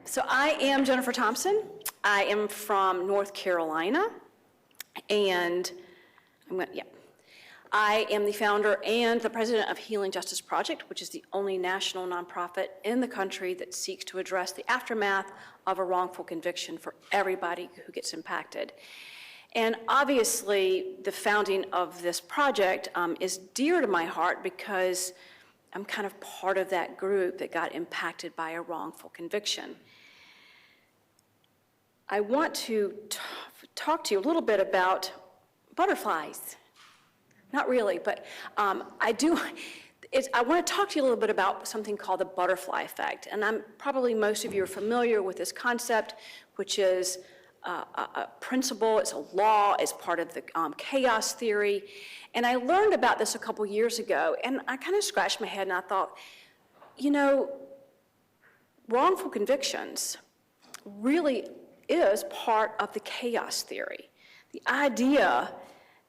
So I am Jennifer Thompson. I am from North Carolina, and I am the founder and the president of Healing Justice Project, which is the only national nonprofit in the country that seeks to address the aftermath of a wrongful conviction for everybody who gets impacted. And obviously, the founding of this project is dear to my heart because I'm kind of part of that group that got impacted by a wrongful conviction. I want to talk to you a little bit about butterflies. Not really, but I want to talk to you a little bit about something called the butterfly effect. And probably most of you are familiar with this concept, which is a principle, it's a law, it's part of the chaos theory. And I learned about this a couple years ago, and I kind of scratched my head and I thought, you know, wrongful convictions really is part of the chaos theory. The idea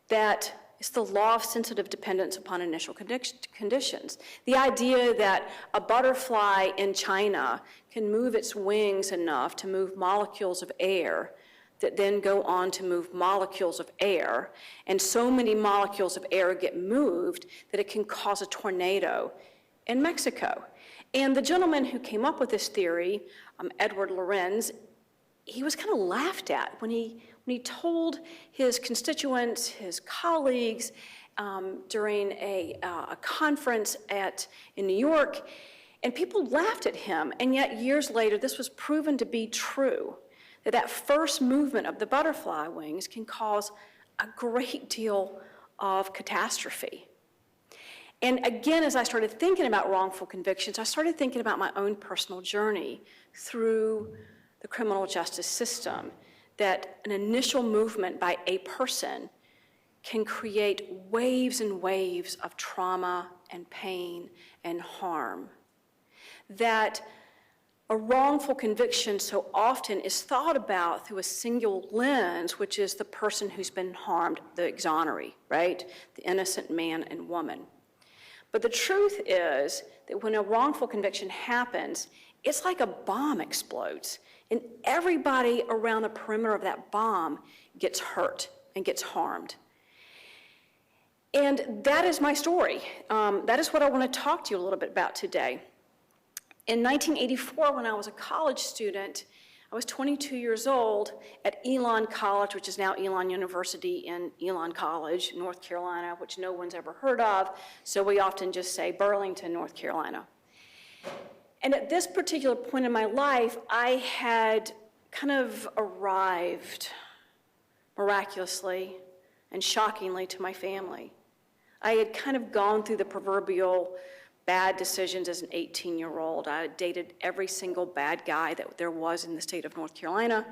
that it's the law of sensitive dependence upon initial conditions. The idea that a butterfly in China can move its wings enough to move molecules of air that then go on to move molecules of air, and so many molecules of air get moved that it can cause a tornado in Mexico. And the gentleman who came up with this theory, Edward Lorenz, he was kind of laughed at when he told his constituents, his colleagues, during a conference in New York, and people laughed at him, and yet years later this was proven to be true, that first movement of the butterfly wings can cause a great deal of catastrophe. And again, as I started thinking about wrongful convictions, I started thinking about my own personal journey through the criminal justice system, that an initial movement by a person can create waves and waves of trauma and pain and harm. That a wrongful conviction so often is thought about through a single lens, which is the person who's been harmed, the exoneree, right? The innocent man and woman. But the truth is that when a wrongful conviction happens, it's like a bomb explodes, and everybody around the perimeter of that bomb gets hurt and gets harmed. And that is my story. That is what I want to talk to you a little bit about today. In 1984, when I was a college student, I was 22 years old at Elon College, which is now Elon University in Elon College, North Carolina, which no one's ever heard of, so we often just say Burlington, North Carolina. And at this particular point in my life, I had kind of arrived miraculously and shockingly to my family. I had kind of gone through the proverbial bad decisions as an 18-year-old. I had dated every single bad guy that there was in the state of North Carolina.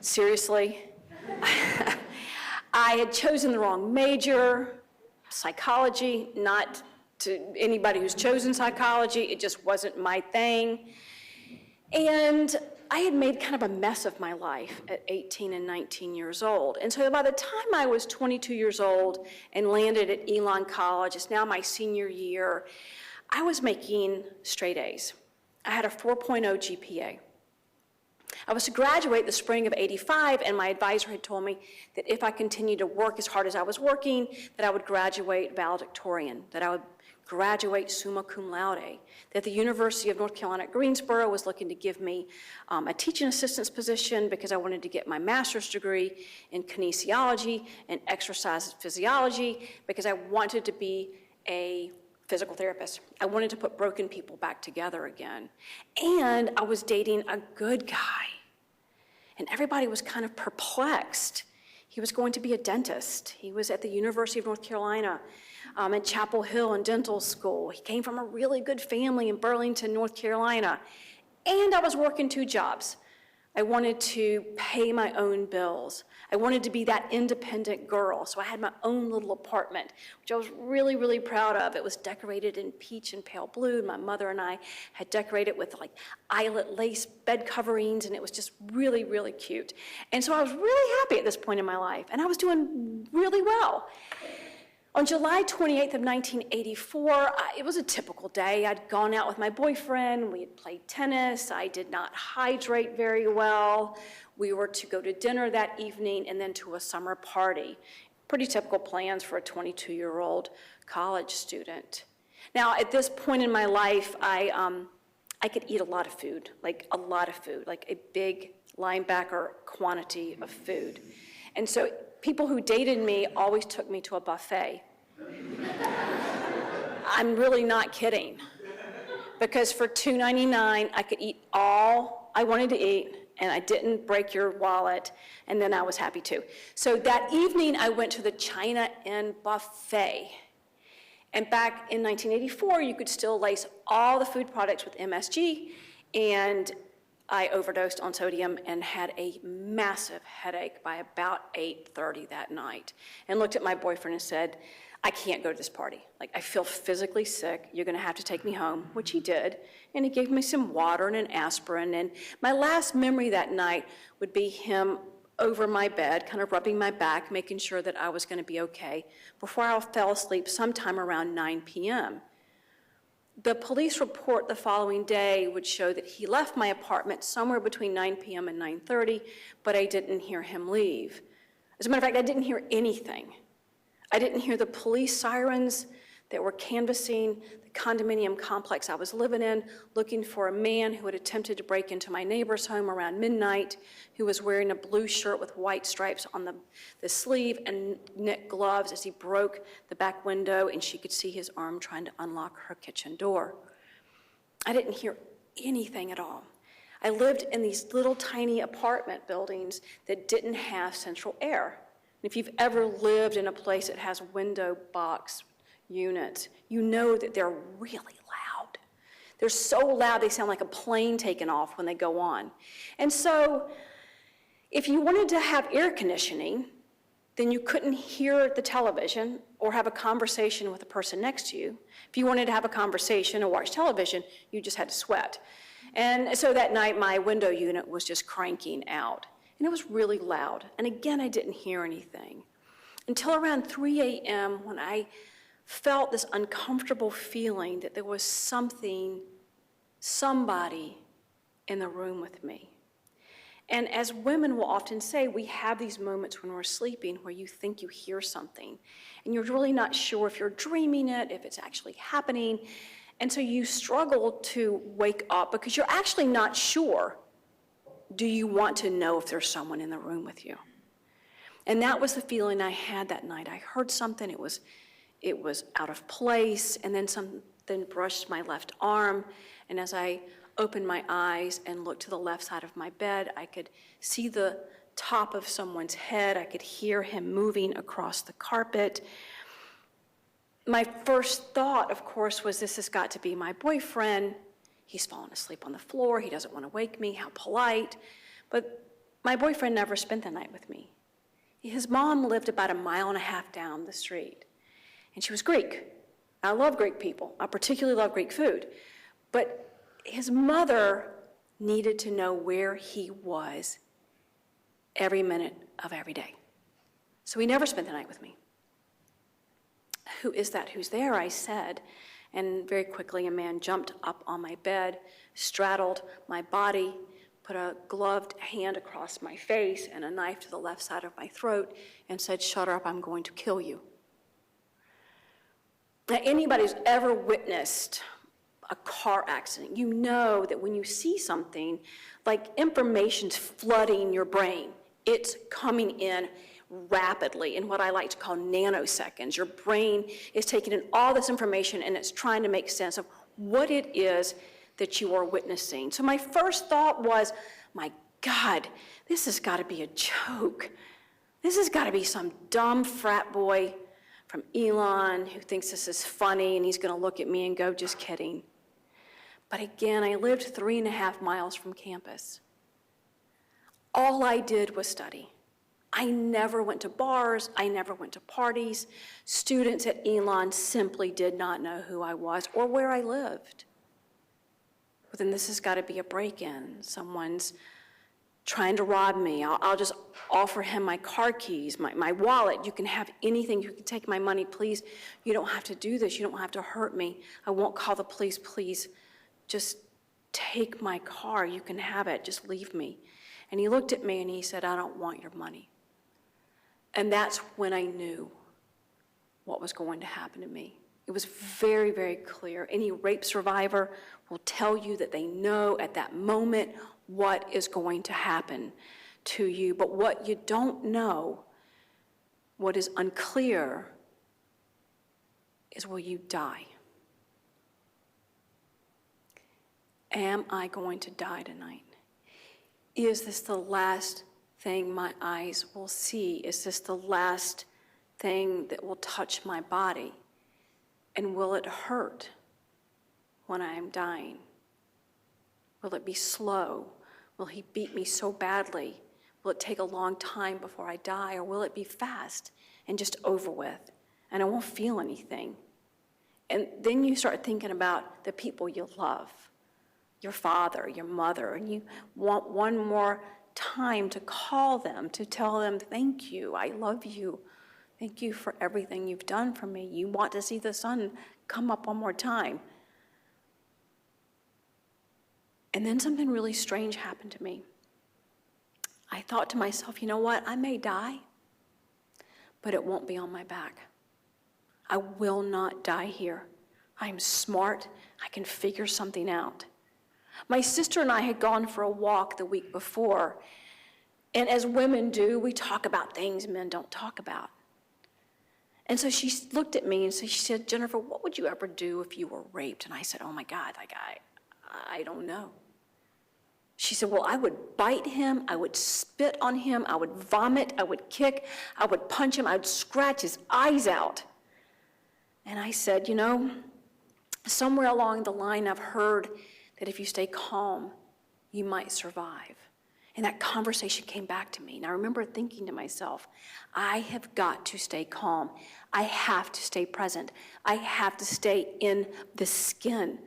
Seriously. I had chosen the wrong major, psychology, not to anybody who's chosen psychology, it just wasn't my thing. And I had made kind of a mess of my life at 18 and 19 years old. And so by the time I was 22 years old and landed at Elon College, it's now my senior year, I was making straight A's. I had a 4.0 GPA. I was to graduate the spring of ’85, and my advisor had told me that if I continued to work as hard as I was working, that I would graduate valedictorian, that I would graduate summa cum laude, that the University of North Carolina at Greensboro was looking to give me a teaching assistant's position because I wanted to get my master's degree in kinesiology and exercise physiology because I wanted to be a physical therapist. I wanted to put broken people back together again. And I was dating a good guy. And everybody was kind of perplexed. He was going to be a dentist. He was at the University of North Carolina at Chapel Hill in dental school. He came from a really good family in Burlington, North Carolina. And I was working 2 jobs. I wanted to pay my own bills. I wanted to be that independent girl. So I had my own little apartment, which I was really, really proud of. It was decorated in peach and pale blue. My mother and I had decorated with like eyelet lace bed coverings, and it was just really, really cute. And so I was really happy at this point in my life, and I was doing really well. On July 28th of 1984, it was a typical day. I'd gone out with my boyfriend. We had played tennis. I did not hydrate very well. We were to go to dinner that evening and then to a summer party. Pretty typical plans for a 22-year-old college student. Now, at this point in my life, I could eat a lot of food, like a big linebacker quantity of food. And so people who dated me always took me to a buffet. I'm really not kidding. Because for $2.99, I could eat all I wanted to eat, and I didn't break your wallet, and then I was happy too. So that evening, I went to the China Inn buffet. And back in 1984, you could still lace all the food products with MSG, and I overdosed on sodium and had a massive headache by about 8:30 that night, and looked at my boyfriend and said, I can't go to this party. Like, I feel physically sick. You're gonna have to take me home, which he did. And he gave me some water and an aspirin. And my last memory that night would be him over my bed, kind of rubbing my back, making sure that I was gonna be okay, before I fell asleep sometime around 9 p.m. The police report the following day would show that he left my apartment somewhere between 9 p.m. and 9:30, but I didn't hear him leave. As a matter of fact, I didn't hear anything. I didn't hear the police sirens that were canvassing the condominium complex I was living in, looking for a man who had attempted to break into my neighbor's home around midnight, who was wearing a blue shirt with white stripes on the sleeve and knit gloves as he broke the back window, and she could see his arm trying to unlock her kitchen door. I didn't hear anything at all. I lived in these little tiny apartment buildings that didn't have central air. If you've ever lived in a place that has window box units, you know that they're really loud. They're so loud they sound like a plane taking off when they go on. And so if you wanted to have air conditioning, then you couldn't hear the television or have a conversation with the person next to you. If you wanted to have a conversation or watch television, you just had to sweat. And so that night, my window unit was just cranking out. And it was really loud. And again, I didn't hear anything until around 3 a.m. when I felt this uncomfortable feeling that there was somebody in the room with me. And as women will often say, we have these moments when we're sleeping where you think you hear something, and you're really not sure if you're dreaming it, if it's actually happening. And so you struggle to wake up because you're actually not sure. Do you want to know if there's someone in the room with you? And that was the feeling I had that night. I heard something, it was out of place, and then something brushed my left arm, and as I opened my eyes and looked to the left side of my bed, I could see the top of someone's head. I could hear him moving across the carpet. My first thought, of course, was this has got to be my boyfriend. He's fallen asleep on the floor. He doesn't want to wake me. How polite. But my boyfriend never spent the night with me. His mom lived about 1.5 miles down the street, and she was Greek. I love Greek people. I particularly love Greek food. But his mother needed to know where he was every minute of every day. So he never spent the night with me. Who is that? Who's there? I said. And very quickly, a man jumped up on my bed, straddled my body, put a gloved hand across my face and a knife to the left side of my throat, and said, "Shut up, I'm going to kill you." Now, anybody who's ever witnessed a car accident, you know that when you see something, like information's flooding your brain. It's coming in rapidly in what I like to call nanoseconds. Your brain is taking in all this information and it's trying to make sense of what it is that you are witnessing. So my first thought was, my God, this has got to be a joke. This has got to be some dumb frat boy from Elon who thinks this is funny and he's going to look at me and go, just kidding. But again, I lived 3.5 miles from campus. All I did was study. I never went to bars. I never went to parties. Students at Elon simply did not know who I was or where I lived. But then this has got to be a break-in. Someone's trying to rob me. I'll just offer him my car keys, my wallet. You can have anything. You can take my money, please. You don't have to do this. You don't have to hurt me. I won't call the police, please. Just take my car. You can have it. Just leave me. And he looked at me and he said, I don't want your money. And that's when I knew what was going to happen to me. It was very, very clear. Any rape survivor will tell you that they know at that moment what is going to happen to you. But what you don't know, what is unclear, is will you die? Am I going to die tonight? Is this the last thing my eyes will see? Is this the last thing that will touch my body? And will it hurt when I am dying? Will it be slow? Will he beat me so badly? Will it take a long time before I die? Or will it be fast and just over with and I won't feel anything? And then you start thinking about the people you love, your father, your mother, and you want one more time to call them, to tell them, thank you, I love you. Thank you for everything you've done for me. You want to see the sun come up one more time. And then something really strange happened to me. I thought to myself, you know what? I may die, but it won't be on my back. I will not die here. I'm smart. I can figure something out. My sister and I had gone for a walk the week before, and as women do, we talk about things men don't talk about. And so she looked at me and so she said, Jennifer, what would you ever do if you were raped? And I said, oh my God, I don't know. She said, well, I would bite him, I would spit on him, I would vomit, I would kick, I would punch him, I would scratch his eyes out. And I said, you know, somewhere along the line I've heard that if you stay calm, you might survive. And that conversation came back to me. And I remember thinking to myself, I have got to stay calm. I have to stay present. I have to stay in the skin.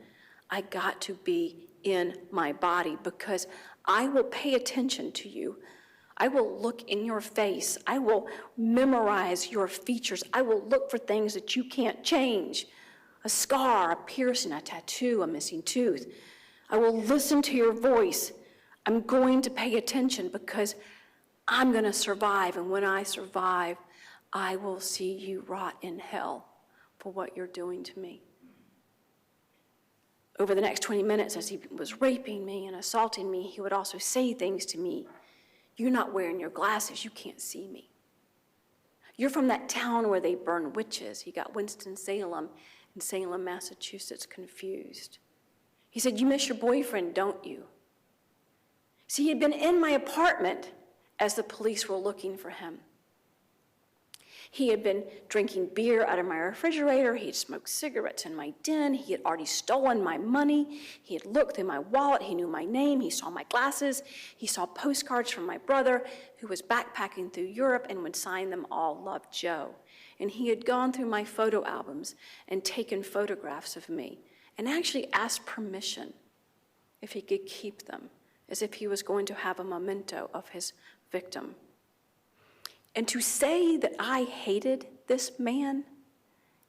I got to be in my body because I will pay attention to you. I will look in your face. I will memorize your features. I will look for things that you can't change. A scar, a piercing, a tattoo, a missing tooth. I will listen to your voice. I'm going to pay attention because I'm going to survive. And when I survive, I will see you rot in hell for what you're doing to me. Over the next 20 minutes, as he was raping me and assaulting me, he would also say things to me. You're not wearing your glasses. You can't see me. You're from that town where they burn witches. He got Winston-Salem and Salem, Massachusetts confused. He said, you miss your boyfriend, don't you? See, he had been in my apartment as the police were looking for him. He had been drinking beer out of my refrigerator. He had smoked cigarettes in my den. He had already stolen my money. He had looked through my wallet. He knew my name. He saw my glasses. He saw postcards from my brother, who was backpacking through Europe and would sign them all, Love, Joe. And he had gone through my photo albums and taken photographs of me and actually asked permission if he could keep them, as if he was going to have a memento of his victim. And to say that I hated this man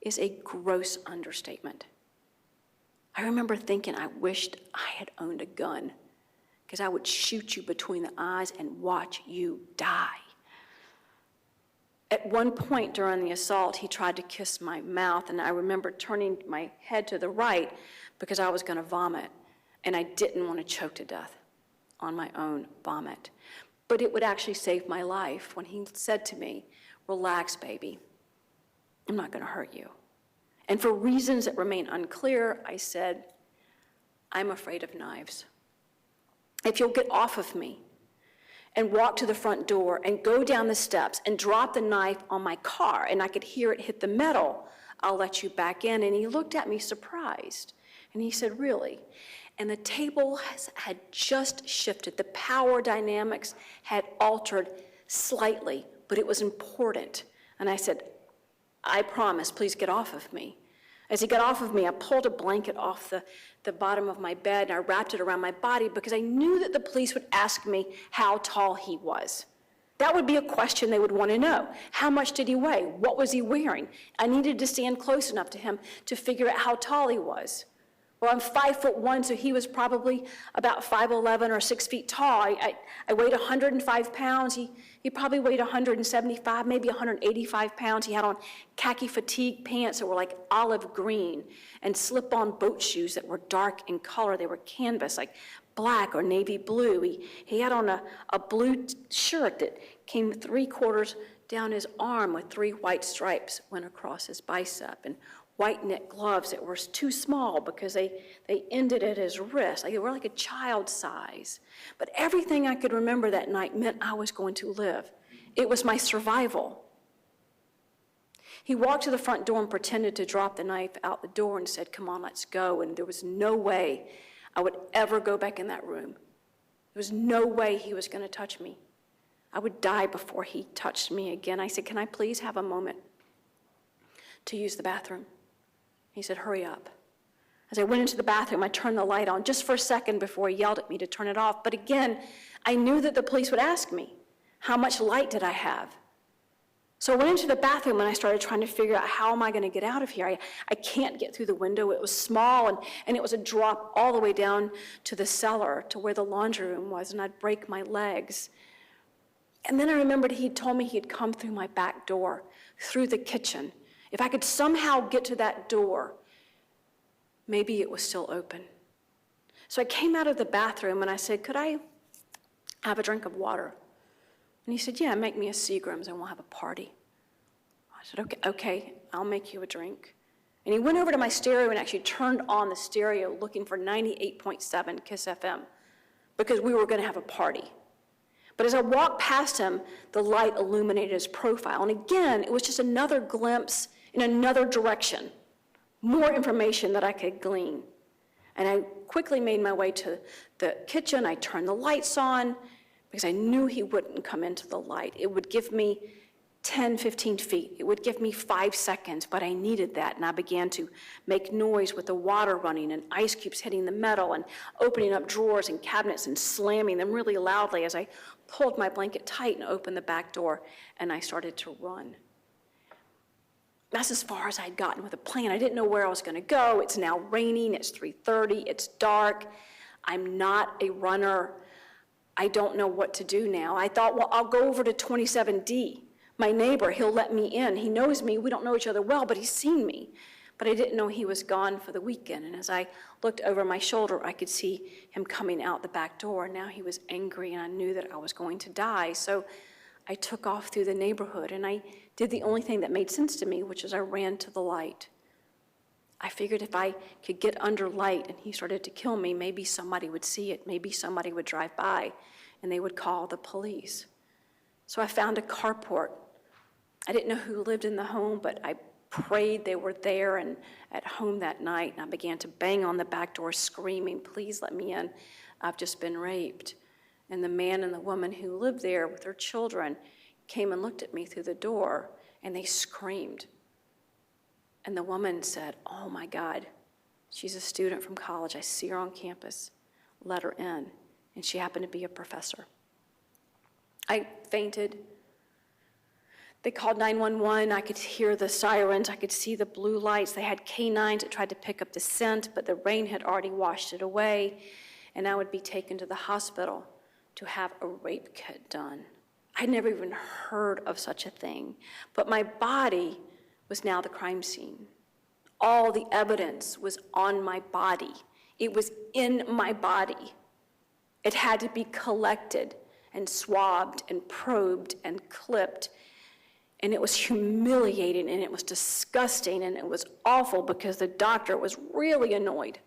is a gross understatement. I remember thinking I wished I had owned a gun because I would shoot you between the eyes and watch you die. At one point during the assault, he tried to kiss my mouth, and I remember turning my head to the right because I was going to vomit, and I didn't want to choke to death on my own vomit. But it would actually save my life when he said to me, relax, baby, I'm not going to hurt you. And for reasons that remain unclear, I said, I'm afraid of knives. If you'll get off of me and walk to the front door and go down the steps and drop the knife on my car and I could hear it hit the metal, I'll let you back in. And he looked at me surprised. And he said, really? And the table had just shifted. The power dynamics had altered slightly, but it was important. And I said, I promise, please get off of me. As he got off of me, I pulled a blanket off the the bottom of my bed, and I wrapped it around my body because I knew that the police would ask me how tall he was. That would be a question they would want to know. How much did he weigh? What was he wearing? I needed to stand close enough to him to figure out how tall he was. Well, I'm 5'1", so he was probably about 5'11" or 6 feet tall. I weighed 105 pounds. He probably weighed 175, maybe 185 pounds. He had on khaki fatigue pants that were like olive green and slip-on boat shoes that were dark in color. They were canvas, like black or navy blue. He had on a blue shirt that came 3/4 down his arm with 3 white stripes went across his bicep, and white knit gloves that were too small because they ended at his wrist. They were like a child's size. But everything I could remember that night meant I was going to live. It was my survival. He walked to the front door and pretended to drop the knife out the door and said, "Come on, let's go." And there was no way I would ever go back in that room. There was no way he was going to touch me. I would die before he touched me again. I said, "Can I please have a moment to use the bathroom?" He said, "Hurry up." As I went into the bathroom, I turned the light on just for a second before he yelled at me to turn it off. But again, I knew that the police would ask me, how much light did I have? So I went into the bathroom and I started trying to figure out, how am I going to get out of here? I can't get through the window. It was small, and it was a drop all the way down to the cellar, to where the laundry room was, and I'd break my legs. And then I remembered he'd told me he'd come through my back door, through the kitchen. If I could somehow get to that door, maybe it was still open. So I came out of the bathroom and I said, "Could I have a drink of water?" And he said, "Yeah, make me a Seagram's and we'll have a party." I said, okay, I'll make you a drink. And he went over to my stereo and actually turned on the stereo looking for 98.7 KISS FM because we were going to have a party. But as I walked past him, the light illuminated his profile. And again, it was just another glimpse in another direction, more information that I could glean. And I quickly made my way to the kitchen. I turned the lights on because I knew he wouldn't come into the light. It would give me 10, 15 feet. It would give me 5 seconds, but I needed that. And I began to make noise with the water running and ice cubes hitting the metal and opening up drawers and cabinets and slamming them really loudly as I pulled my blanket tight and opened the back door, and I started to run. That's as far as I'd gotten with a plan. I didn't know where I was going to go. It's now raining. It's 3:30. It's dark. I'm not a runner. I don't know what to do now. I thought, well, I'll go over to 27D. My neighbor, he'll let me in. He knows me. We don't know each other well, but he's seen me. But I didn't know he was gone for the weekend. And as I looked over my shoulder, I could see him coming out the back door. Now he was angry, and I knew that I was going to die. So I took off through the neighborhood, and I did the only thing that made sense to me, which is I ran to the light. I figured if I could get under light and he started to kill me, maybe somebody would see it. Maybe somebody would drive by, and they would call the police. So I found a carport. I didn't know who lived in the home, but I prayed they were there and at home that night, and I began to bang on the back door screaming, "Please let me in. I've just been raped." And the man and the woman who lived there with their children came and looked at me through the door, and they screamed. And the woman said, "Oh my God, she's a student from college. I see her on campus. Let her in." And she happened to be a professor. I fainted. They called 911. I could hear the sirens. I could see the blue lights. They had canines that tried to pick up the scent, but the rain had already washed it away, and I would be taken to the hospital to have a rape kit done. I'd never even heard of such a thing, but my body was now the crime scene. All the evidence was on my body. It was in my body. It had to be collected and swabbed and probed and clipped. And it was humiliating, and it was disgusting, and it was awful because the doctor was really annoyed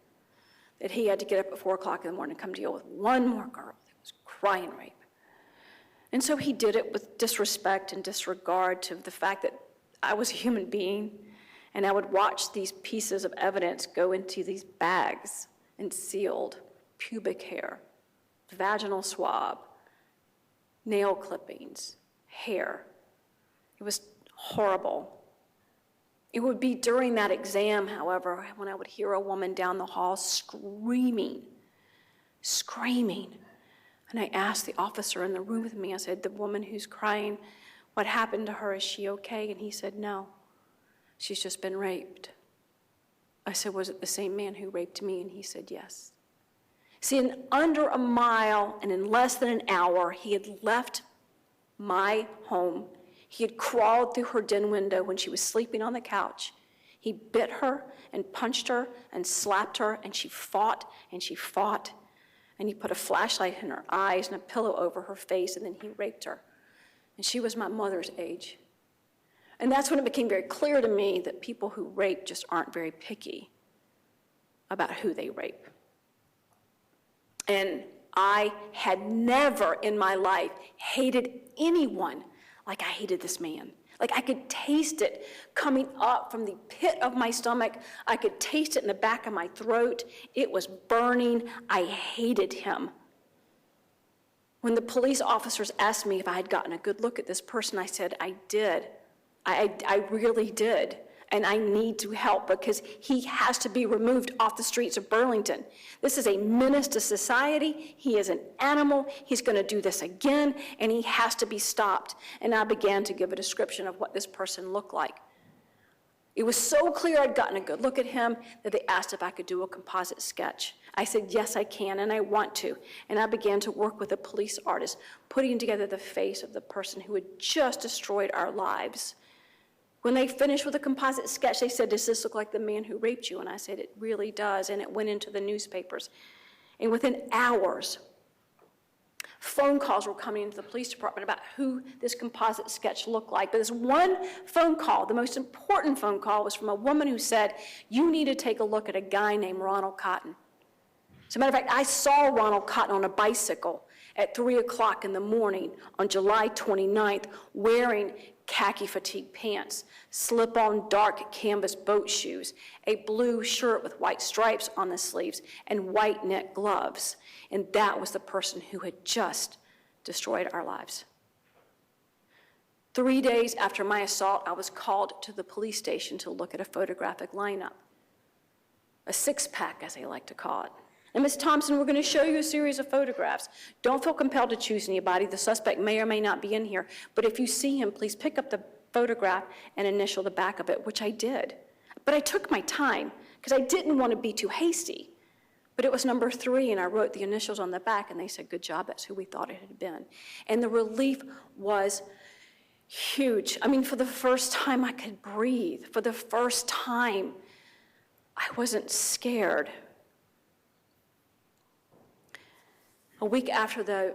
that he had to get up at 4 o'clock in the morning and come deal with one more girl that was crying rape. And so he did it with disrespect and disregard to the fact that I was a human being, and I would watch these pieces of evidence go into these bags and sealed pubic hair, vaginal swab, nail clippings, hair. It was horrible. It would be during that exam, however, when I would hear a woman down the hall screaming. And I asked the officer in the room with me, I said, the woman who's crying, what happened to her? Is she okay? And he said, no, she's just been raped. I said, was it the same man who raped me? And he said, yes. See, in under a mile and in less than an hour, he had left my home. He had crawled through her den window when she was sleeping on the couch. He bit her and punched her and slapped her, and she fought and she fought. And he put a flashlight in her eyes and a pillow over her face, and then he raped her. And she was my mother's age. And that's when it became very clear to me that people who rape just aren't very picky about who they rape. And I had never in my life hated anyone like I hated this man. Like I could taste it coming up from the pit of my stomach. I could taste it in the back of my throat. It was burning. I hated him. When the police officers asked me if I had gotten a good look at this person, I said, I did. I really did. And I need to help because he has to be removed off the streets of Burlington. This is a menace to society. He is an animal. He's going to do this again, and he has to be stopped. And I began to give a description of what this person looked like. It was so clear I'd gotten a good look at him that they asked if I could do a composite sketch. I said, yes, I can, and I want to. And I began to work with a police artist, putting together the face of the person who had just destroyed our lives. When they finished with the composite sketch, they said, does this look like the man who raped you? And I said, it really does, and it went into the newspapers. And within hours, phone calls were coming into the police department about who this composite sketch looked like. But this one phone call, the most important phone call, was from a woman who said, you need to take a look at a guy named Ronald Cotton. As a matter of fact, I saw Ronald Cotton on a bicycle at 3 o'clock in the morning on July 29th wearing khaki fatigue pants, slip-on dark canvas boat shoes, a blue shirt with white stripes on the sleeves, and white knit gloves. And that was the person who had just destroyed our lives. 3 days after my assault, I was called to the police station to look at a photographic lineup, a six-pack, as they like to call it. And Ms. Thompson, we're going to show you a series of photographs. Don't feel compelled to choose anybody. The suspect may or may not be in here. But if you see him, please pick up the photograph and initial the back of it, which I did. But I took my time because I didn't want to be too hasty. But it was number 3, and I wrote the initials on the back, and they said, good job, that's who we thought it had been. And the relief was huge. I mean, for the first time I could breathe. For the first time, I wasn't scared. A week after the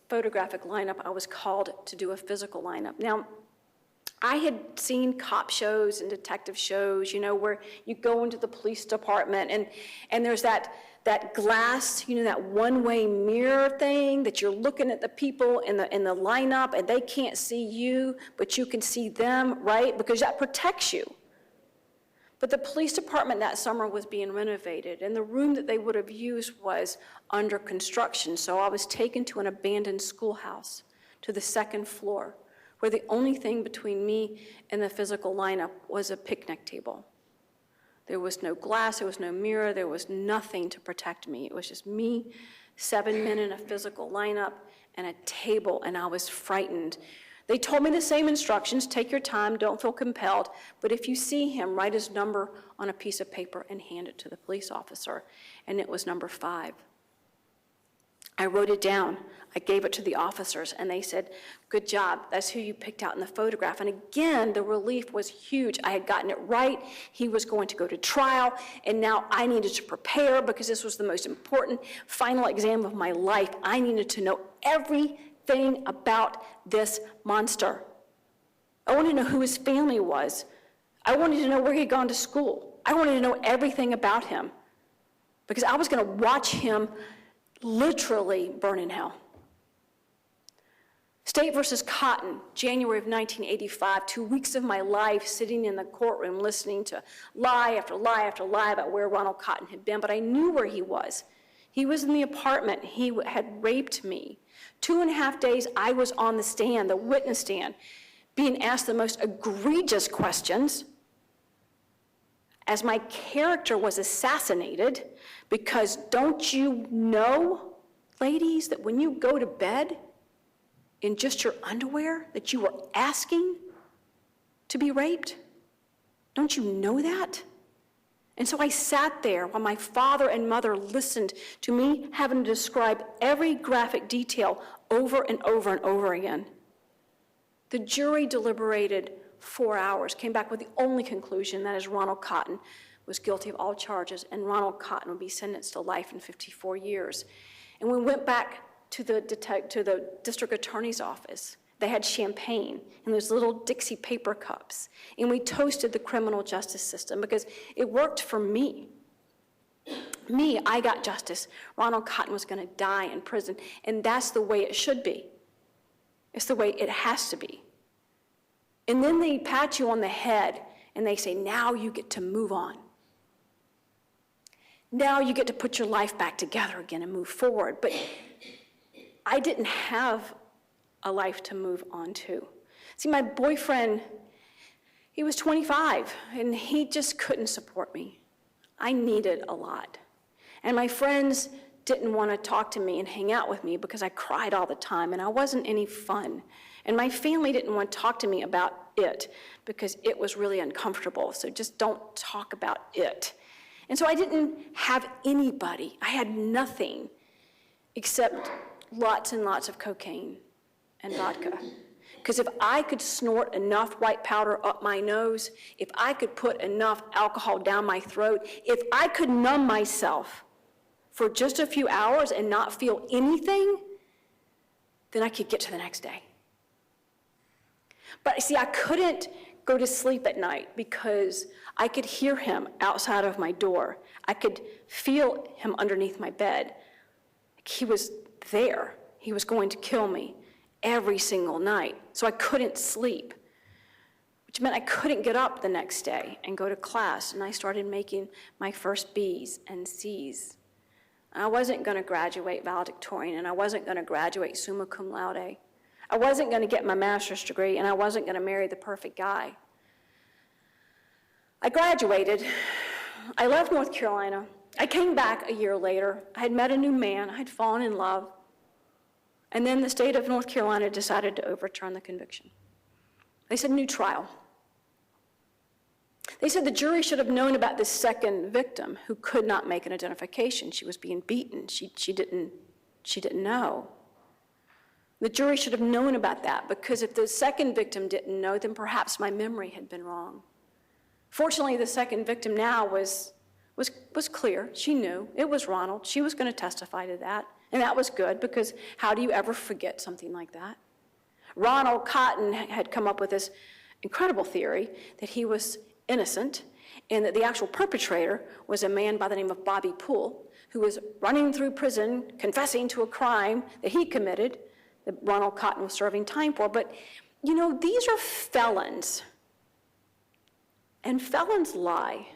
photographic lineup, I was called to do a physical lineup. Now, I had seen cop shows and detective shows, you know, where you go into the police department and there's that glass, you know, that one-way mirror thing that you're looking at the people in the lineup and they can't see you, but you can see them, right? Because that protects you. But the police department that summer was being renovated, and the room that they would have used was under construction. So I was taken to an abandoned schoolhouse to the 2nd floor, where the only thing between me and the physical lineup was a picnic table. There was no glass, there was no mirror, there was nothing to protect me. It was just me, 7 men in a physical lineup, and a table, and I was frightened. They told me the same instructions, take your time, don't feel compelled, but if you see him, write his number on a piece of paper and hand it to the police officer. And it was number 5. I wrote it down, I gave it to the officers, and they said, good job, that's who you picked out in the photograph. And again, the relief was huge. I had gotten it right, he was going to go to trial, and now I needed to prepare because this was the most important final exam of my life. I needed to know everything about this monster. I wanted to know who his family was. I wanted to know where he'd gone to school. I wanted to know everything about him because I was going to watch him literally burn in hell. State versus Cotton, January of 1985, 2 weeks of my life sitting in the courtroom listening to lie after lie after lie about where Ronald Cotton had been, but I knew where he was. He was in the apartment. He had raped me. 2.5 days I was on the stand, the witness stand, being asked the most egregious questions. as my character was assassinated, because don't you know, ladies, that when you go to bed in just your underwear, that you were asking to be raped? Don't you know that? And so I sat there while my father and mother listened to me having to describe every graphic detail over and over and over again. The jury deliberated 4 hours, came back with the only conclusion, that is Ronald Cotton was guilty of all charges, and Ronald Cotton would be sentenced to life in 54 years. And we went back to the district attorney's office. They had champagne in those little Dixie paper cups, and we toasted the criminal justice system because it worked for me. I got justice. Ronald Cotton was going to die in prison, and that's the way it should be. It's the way it has to be. And then they pat you on the head, and they say, now you get to move on. Now you get to put your life back together again and move forward. But I didn't have a life to move on to. See, my boyfriend, he was 25, and he just couldn't support me. I needed a lot. And my friends didn't want to talk to me and hang out with me because I cried all the time, and I wasn't any fun. And my family didn't want to talk to me about it because it was really uncomfortable, so just don't talk about it. And so I didn't have anybody. I had nothing except lots and lots of cocaine and vodka. Because if I could snort enough white powder up my nose, if I could put enough alcohol down my throat, if I could numb myself for just a few hours and not feel anything, then I could get to the next day. But see, I couldn't go to sleep at night because I could hear him outside of my door. I could feel him underneath my bed. He was there. He was going to kill me every single night. So I couldn't sleep, which meant I couldn't get up the next day and go to class. And I started making my first B's and C's. I wasn't going to graduate valedictorian, and I wasn't going to graduate summa cum laude. I wasn't going to get my master's degree, and I wasn't going to marry the perfect guy. I graduated. I left North Carolina. I came back a year later. I had met a new man. I had fallen in love. And then the state of North Carolina decided to overturn the conviction. They said new trial. They said the jury should have known about this second victim who could not make an identification. She was being beaten. She didn't know. The jury should have known about that, because if the second victim didn't know, then perhaps my memory had been wrong. Fortunately, the second victim now was clear. She knew. It was Ronald. She was going to testify to that. And that was good, because how do you ever forget something like that? Ronald Cotton had come up with this incredible theory that he was innocent and that the actual perpetrator was a man by the name of Bobby Poole, who was running through prison, confessing to a crime that he committed, that Ronald Cotton was serving time for. But, you know, these are felons. And felons lie.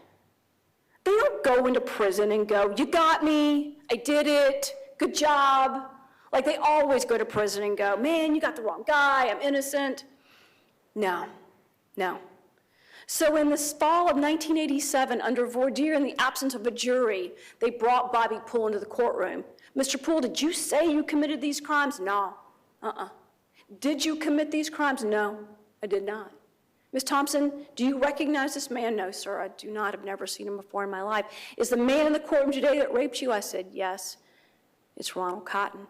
They don't go into prison and go, you got me, I did it, good job. Like they always go to prison and go, man, you got the wrong guy, I'm innocent. No. So in the fall of 1987, under voir dire in the absence of a jury, they brought Bobby Poole into the courtroom. Mr. Poole, did you say you committed these crimes? No. Did you commit these crimes? No, I did not. Ms. Thompson, do you recognize this man? No, sir, I do not. I've never seen him before in my life. Is the man in the courtroom today that raped you? I said, yes. It's Ronald Cotton.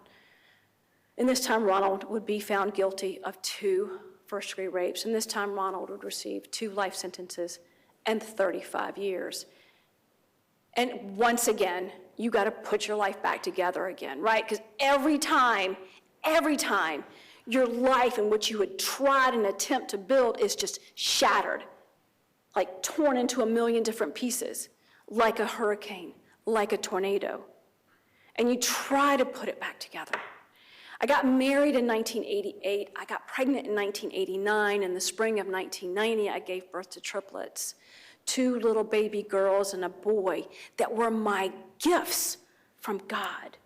And this time Ronald would be found guilty of 2 first-degree rapes, and this time Ronald would receive 2 life sentences and 35 years. And once again, you got to put your life back together again, right? Because every time, your life in which you had tried and attempt to build is just shattered, like torn into a million different pieces, like a hurricane, like a tornado. And you try to put it back together. I got married in 1988. I got pregnant in 1989. In the spring of 1990, I gave birth to triplets, 2 little baby girls and a boy that were my gifts from God,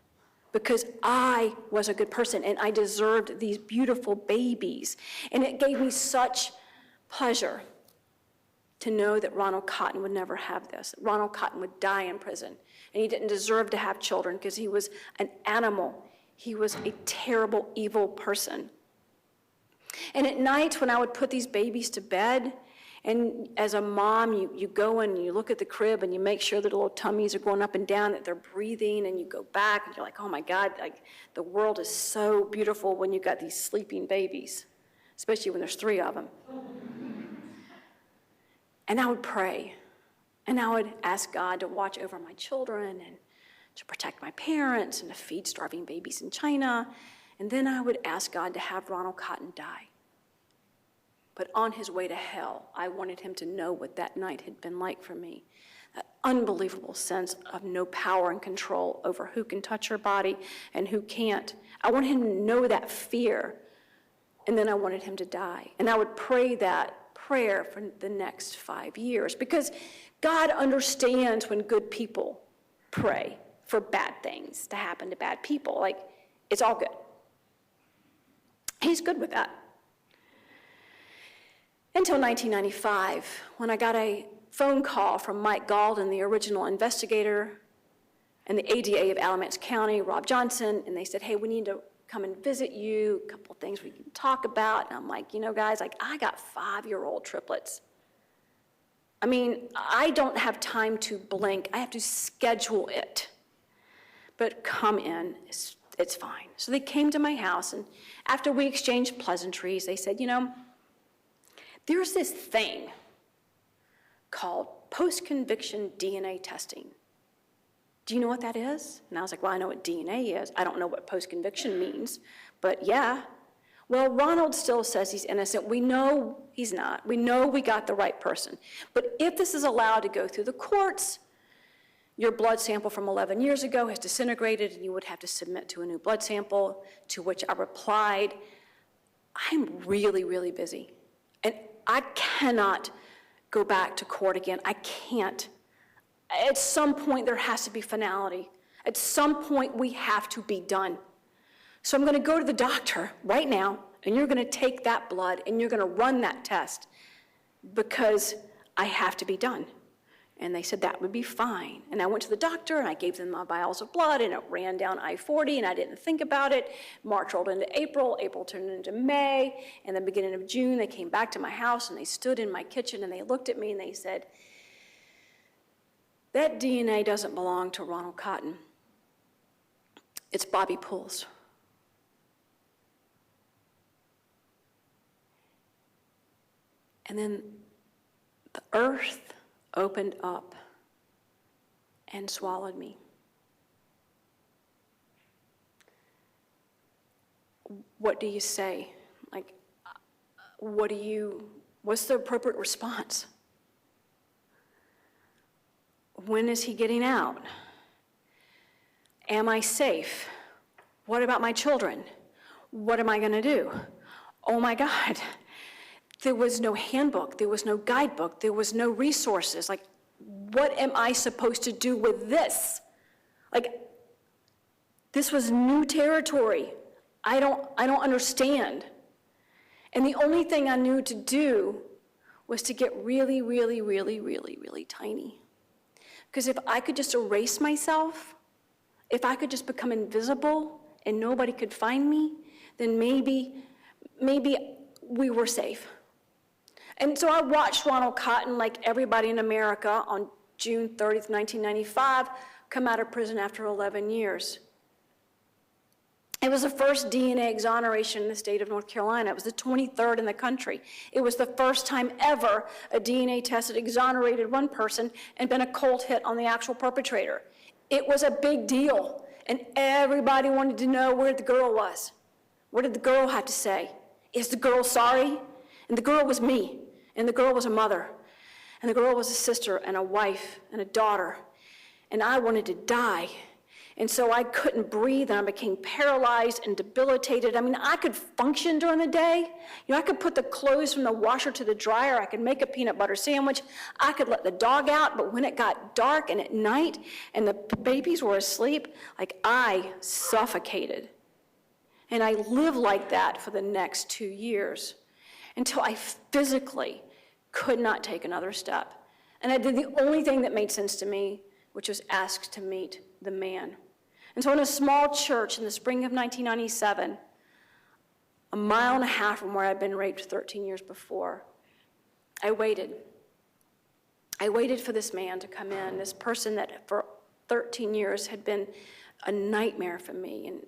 because I was a good person and I deserved these beautiful babies. And it gave me such pleasure to know that Ronald Cotton would never have this. That Ronald Cotton would die in prison, and he didn't deserve to have children because he was an animal. He was a terrible, evil person. And at night when I would put these babies to bed, and as a mom, you go and you look at the crib and you make sure that little tummies are going up and down, that they're breathing, and you go back and you're like, oh my God, like the world is so beautiful when you've got these sleeping babies, especially when there's 3 of them. And I would pray, and I would ask God to watch over my children and to protect my parents and to feed starving babies in China. And then I would ask God to have Ronald Cotton die. But on his way to hell, I wanted him to know what that night had been like for me. That unbelievable sense of no power and control over who can touch your body and who can't. I wanted him to know that fear, and then I wanted him to die. And I would pray that prayer for the next 5 years, because God understands when good people pray for bad things to happen to bad people. Like, it's all good. He's good with that. Until 1995, when I got a phone call from Mike Galden, the original investigator, and the ADA of Alamance County, Rob Johnson, and they said, hey, we need to come and visit you, a couple of things we can talk about. And I'm like, you know, guys, like, I got 5-year-old triplets. I mean, I don't have time to blink. I have to schedule it. But come in, it's fine. So they came to my house, and after we exchanged pleasantries, they said, you know, there's this thing called post-conviction DNA testing. Do you know what that is? And I was like, well, I know what DNA is. I don't know what post-conviction means, but yeah. Well, Ronald still says he's innocent. We know he's not. We know we got the right person. But if this is allowed to go through the courts, your blood sample from 11 years ago has disintegrated, and you would have to submit to a new blood sample, to which I replied, I'm really, really busy. And I cannot go back to court again. I can't. At some point, there has to be finality. At some point, we have to be done. So I'm going to go to the doctor right now, and you're going to take that blood, and you're going to run that test, because I have to be done. And they said that would be fine. And I went to the doctor, and I gave them my vials of blood, and it ran down I-40, and I didn't think about it. March rolled into April, April turned into May, and the beginning of June, they came back to my house, and they stood in my kitchen, and they looked at me, and they said, that DNA doesn't belong to Ronald Cotton. It's Bobby Poole's. And then the earth opened up and swallowed me. What do you say? Like, what's the appropriate response? When is he getting out? Am I safe? What about my children? What am I going to do? Oh my God. There was no handbook, there was no guidebook, there was no resources. Like, what am I supposed to do with this? Like, this was new territory. I don't understand. And the only thing I knew to do was to get really, really, really, really, really tiny. Because if I could just erase myself, if I could just become invisible and nobody could find me, then maybe we were safe. And so I watched Ronald Cotton, like everybody in America, on June 30th, 1995, come out of prison after 11 years. It was the first DNA exoneration in the state of North Carolina. It was the 23rd in the country. It was the first time ever a DNA test had exonerated one person and been a cold hit on the actual perpetrator. It was a big deal, and everybody wanted to know where the girl was. What did the girl have to say? Is the girl sorry? And the girl was me, and the girl was a mother, and the girl was a sister and a wife and a daughter, and I wanted to die. And so I couldn't breathe, and I became paralyzed and debilitated. I mean, I could function during the day. You know, I could put the clothes from the washer to the dryer. I could make a peanut butter sandwich. I could let the dog out, but when it got dark and at night and the babies were asleep, like, I suffocated. And I lived like that for the next 2 years until I physically could not take another step. And I did the only thing that made sense to me, which was ask to meet the man. And so in a small church in the spring of 1997, a mile and a half from where I'd been raped 13 years before, I waited. I waited for this man to come in, this person that for 13 years had been a nightmare for me. And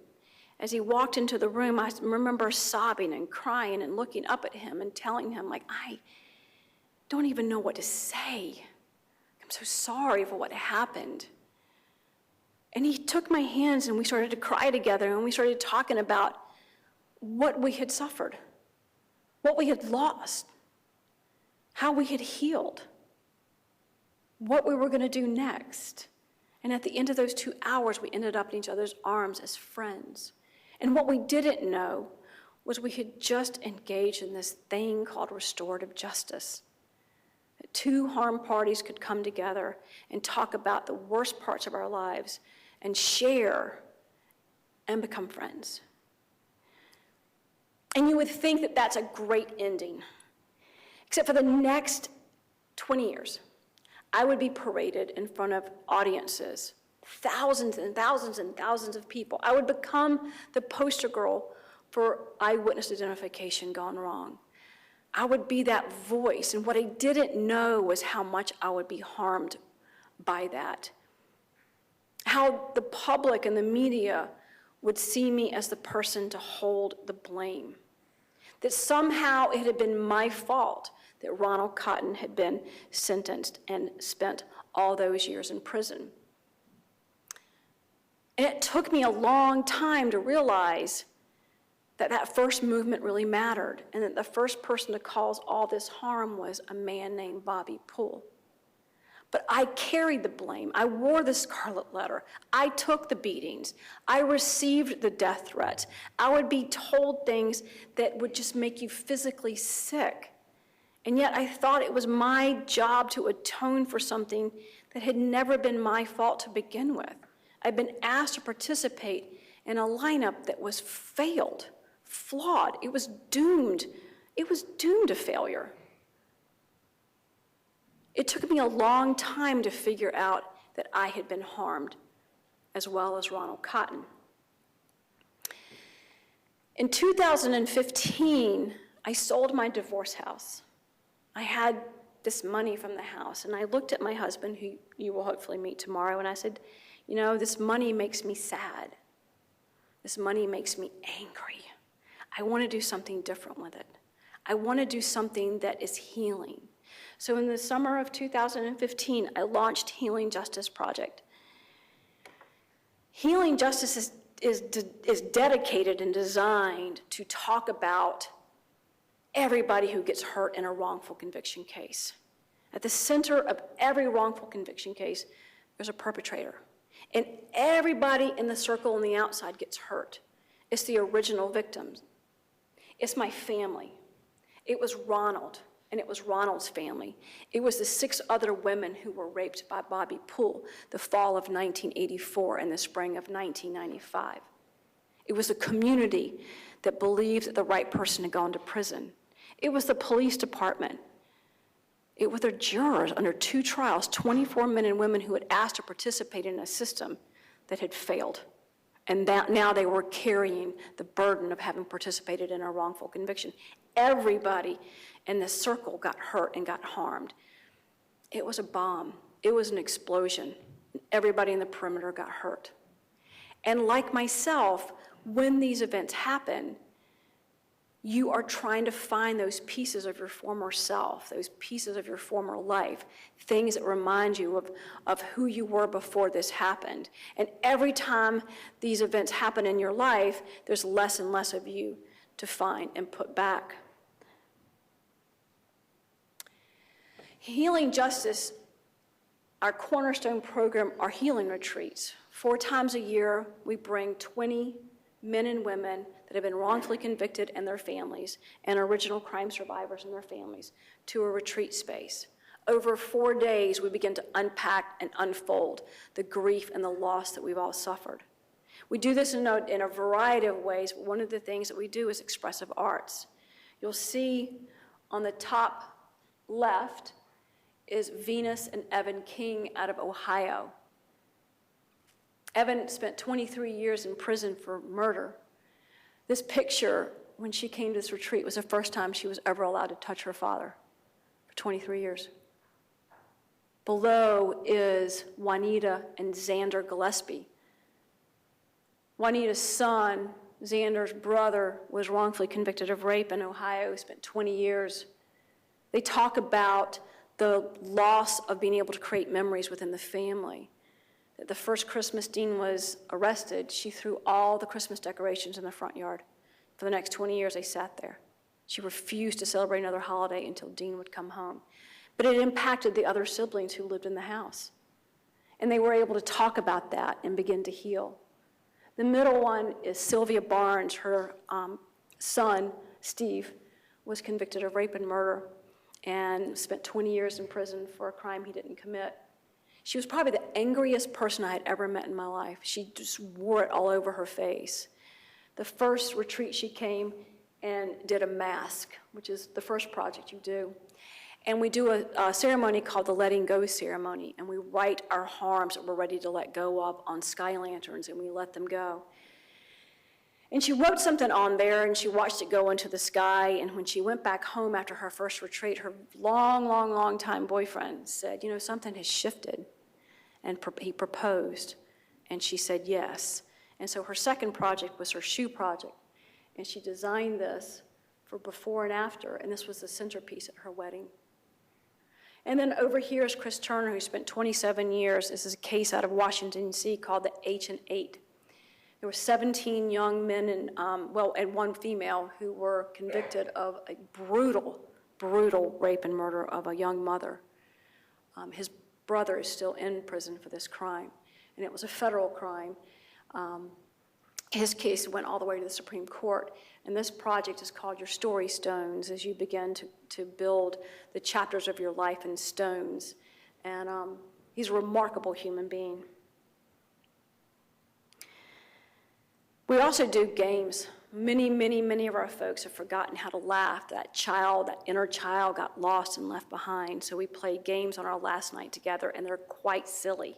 as he walked into the room, I remember sobbing and crying and looking up at him and telling him, like, I don't even know what to say. I'm so sorry for what happened. And he took my hands and we started to cry together, and we started talking about what we had suffered, what we had lost, how we had healed, what we were going to do next. And at the end of those 2 hours, we ended up in each other's arms as friends. And what we didn't know was we had just engaged in this thing called restorative justice. That two harmed parties could come together and talk about the worst parts of our lives and share and become friends. And you would think that that's a great ending, except for the next 20 years. I would be paraded in front of audiences, thousands and thousands and thousands of people. I would become the poster girl for eyewitness identification gone wrong. I would be that voice, and what I didn't know was how much I would be harmed by that. How the public and the media would see me as the person to hold the blame. That somehow it had been my fault that Ronald Cotton had been sentenced and spent all those years in prison. And it took me a long time to realize that that first movement really mattered, and that the first person to cause all this harm was a man named Bobby Poole. But I carried the blame. I wore the scarlet letter. I took the beatings. I received the death threats. I would be told things that would just make you physically sick. And yet I thought it was my job to atone for something that had never been my fault to begin with. I'd been asked to participate in a lineup that was failed, flawed. It was doomed. It was doomed to failure. It took me a long time to figure out that I had been harmed, as well as Ronald Cotton. In 2015, I sold my divorce house. I had this money from the house, and I looked at my husband, who you will hopefully meet tomorrow, and I said, you know, this money makes me sad. This money makes me angry. I want to do something different with it. I want to do something that is healing. So in the summer of 2015, I launched Healing Justice Project. Healing Justice is dedicated and designed to talk about everybody who gets hurt in a wrongful conviction case. At the center of every wrongful conviction case, there's a perpetrator. And everybody in the circle on the outside gets hurt. It's the original victims. It's my family. It was Ronald, and it was Ronald's family. It was the 6 other women who were raped by Bobby Poole the fall of 1984 and the spring of 1995. It was a community that believed that the right person had gone to prison. It was the police department. It was their jurors under 2 trials, 24 men and women who had asked to participate in a system that had failed. And that now they were carrying the burden of having participated in a wrongful conviction. Everybody in the circle got hurt and got harmed. It was a bomb. It was an explosion. Everybody in the perimeter got hurt. And like myself, when these events happen, you are trying to find those pieces of your former self, those pieces of your former life, things that remind you of who you were before this happened. And every time these events happen in your life, there's less and less of you to find and put back. Healing Justice, our cornerstone program, are healing retreats. 4 times a year, we bring 20 men and women that have been wrongfully convicted and their families, and original crime survivors and their families, to a retreat space. Over 4 days, we begin to unpack and unfold the grief and the loss that we've all suffered. We do this in a variety of ways. One of the things that we do is expressive arts. You'll see on the top left is Venus and Evan King out of Ohio. Evan spent 23 years in prison for murder. This picture, when she came to this retreat, was the first time she was ever allowed to touch her father for 23 years. Below is Juanita and Xander Gillespie. Juanita's son, Xander's brother, was wrongfully convicted of rape in Ohio. He spent 20 years. They talk about the loss of being able to create memories within the family. The first Christmas Dean was arrested, she threw all the Christmas decorations in the front yard. For the next 20 years, they sat there. She refused to celebrate another holiday until Dean would come home. But it impacted the other siblings who lived in the house. And they were able to talk about that and begin to heal. The middle one is Sylvia Barnes. Her son, Steve, was convicted of rape and murder and spent 20 years in prison for a crime he didn't commit. She was probably the angriest person I had ever met in my life. She just wore it all over her face. The first retreat she came and did a mask, which is the first project you do. And we do a ceremony called the letting go ceremony, and we write our harms that we're ready to let go of on sky lanterns, and we let them go. And she wrote something on there, and she watched it go into the sky, and when she went back home after her first retreat, her long time boyfriend said, you know, something has shifted. And he proposed, and she said yes. And so her second project was her shoe project, and she designed this for before and after, and this was the centerpiece at her wedding. And then over here is Chris Turner, who spent 27 years. This is a case out of Washington, D.C. called the H&8. There were 17 young men and one female who were convicted of a brutal rape and murder of a young mother. His brother is still in prison for this crime, and it was a federal crime. His case went all the way to the Supreme Court, and this project is called Your Story Stones, as you begin to build the chapters of your life in stones. And he's a remarkable human being. We also do games. Many of our folks have forgotten how to laugh. That inner child got lost and left behind. So we played games on our last night together, and they're quite silly.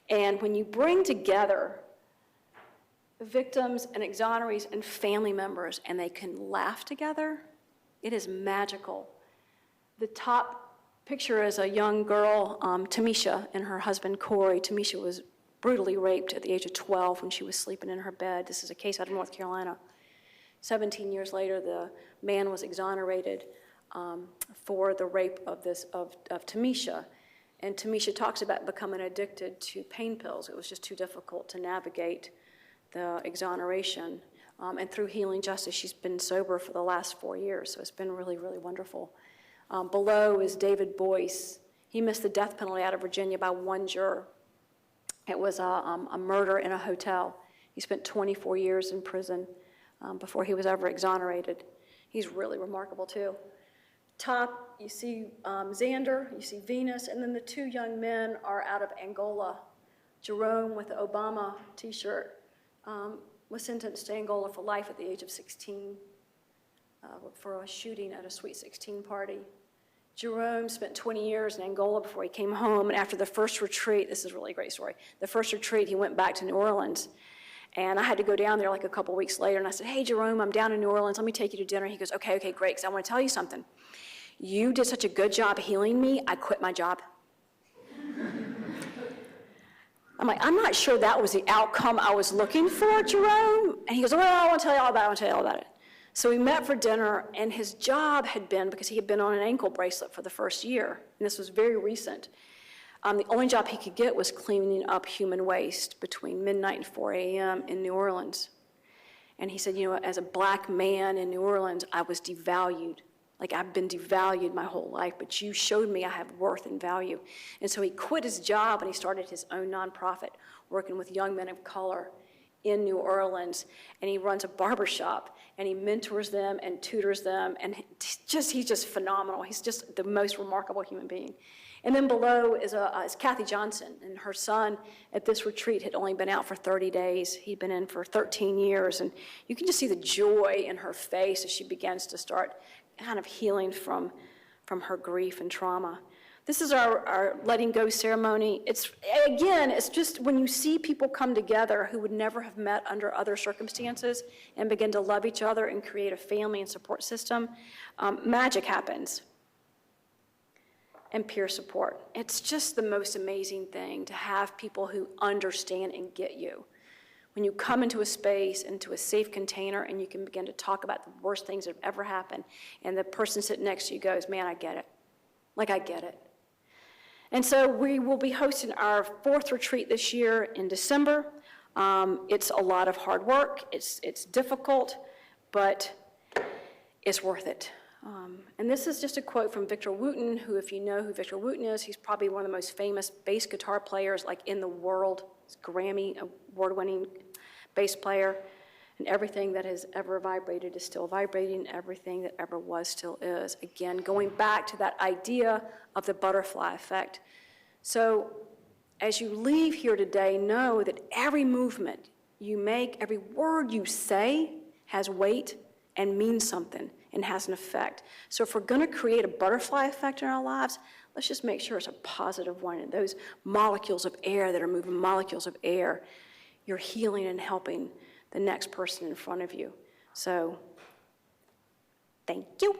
And when you bring together victims and exonerees and family members, and they can laugh together, it is magical. The top picture is a young girl, Tamisha, and her husband, Corey. Tamisha was brutally raped at the age of 12 when she was sleeping in her bed. This is a case out of North Carolina. 17 years later, the man was exonerated for the rape of Tamisha. And Tamisha talks about becoming addicted to pain pills. It was just too difficult to navigate the exoneration. And through Healing Justice, she's been sober for the last 4 years, so it's been really wonderful. Below is David Boies. He missed the death penalty out of Virginia by one juror. It was a murder in a hotel. He spent 24 years in prison before he was ever exonerated. He's really remarkable, too. Top, you see Xander, you see Venus, and then the two young men are out of Angola. Jerome, with the Obama T-shirt, was sentenced to Angola for life at the age of 16 for a shooting at a Sweet 16 party. Jerome spent 20 years in Angola before he came home, and after the first retreat, this is a really great story, the first retreat, he went back to New Orleans, and I had to go down there like a couple weeks later, and I said, hey, Jerome, I'm down in New Orleans, let me take you to dinner. He goes, okay, great, because I want to tell you something. You did such a good job healing me, I quit my job. I'm like, I'm not sure that was the outcome I was looking for, Jerome. And he goes, well, I want to tell you all about it. So we met for dinner, and his job had been, because he had been on an ankle bracelet for the first year, and this was very recent, the only job he could get was cleaning up human waste between midnight and 4 a.m. in New Orleans. And he said, you know, as a black man in New Orleans, I was devalued. Like, I've been devalued my whole life, but you showed me I have worth and value. And so he quit his job, and he started his own nonprofit, working with young men of color in New Orleans. And he runs a barbershop, and he mentors them and tutors them, and he's just phenomenal. He's just the most remarkable human being. And then below is Kathy Johnson, and her son at this retreat had only been out for 30 days. He'd been in for 13 years, and you can just see the joy in her face as she begins to start kind of healing from from her grief and trauma. This is our letting go ceremony. It's just when you see people come together who would never have met under other circumstances and begin to love each other and create a family and support system, magic happens. And peer support. It's just the most amazing thing to have people who understand and get you. When you come into a space, into a safe container, and you can begin to talk about the worst things that have ever happened, and the person sitting next to you goes, man, I get it. Like, I get it. And so we will be hosting our 4th retreat this year in December. It's a lot of hard work. It's difficult, but it's worth it. And this is just a quote from Victor Wooten, who, if you know who Victor Wooten is, he's probably one of the most famous bass guitar players like in the world. He's a Grammy award-winning bass player. And everything that has ever vibrated is still vibrating. Everything that ever was still is. Again, going back to that idea of the butterfly effect. So as you leave here today, know that every movement you make, every word you say has weight and means something and has an effect. So if we're going to create a butterfly effect in our lives, let's just make sure it's a positive one. And those molecules of air that are moving, molecules of air, you're healing and helping the next person in front of you. So, thank you.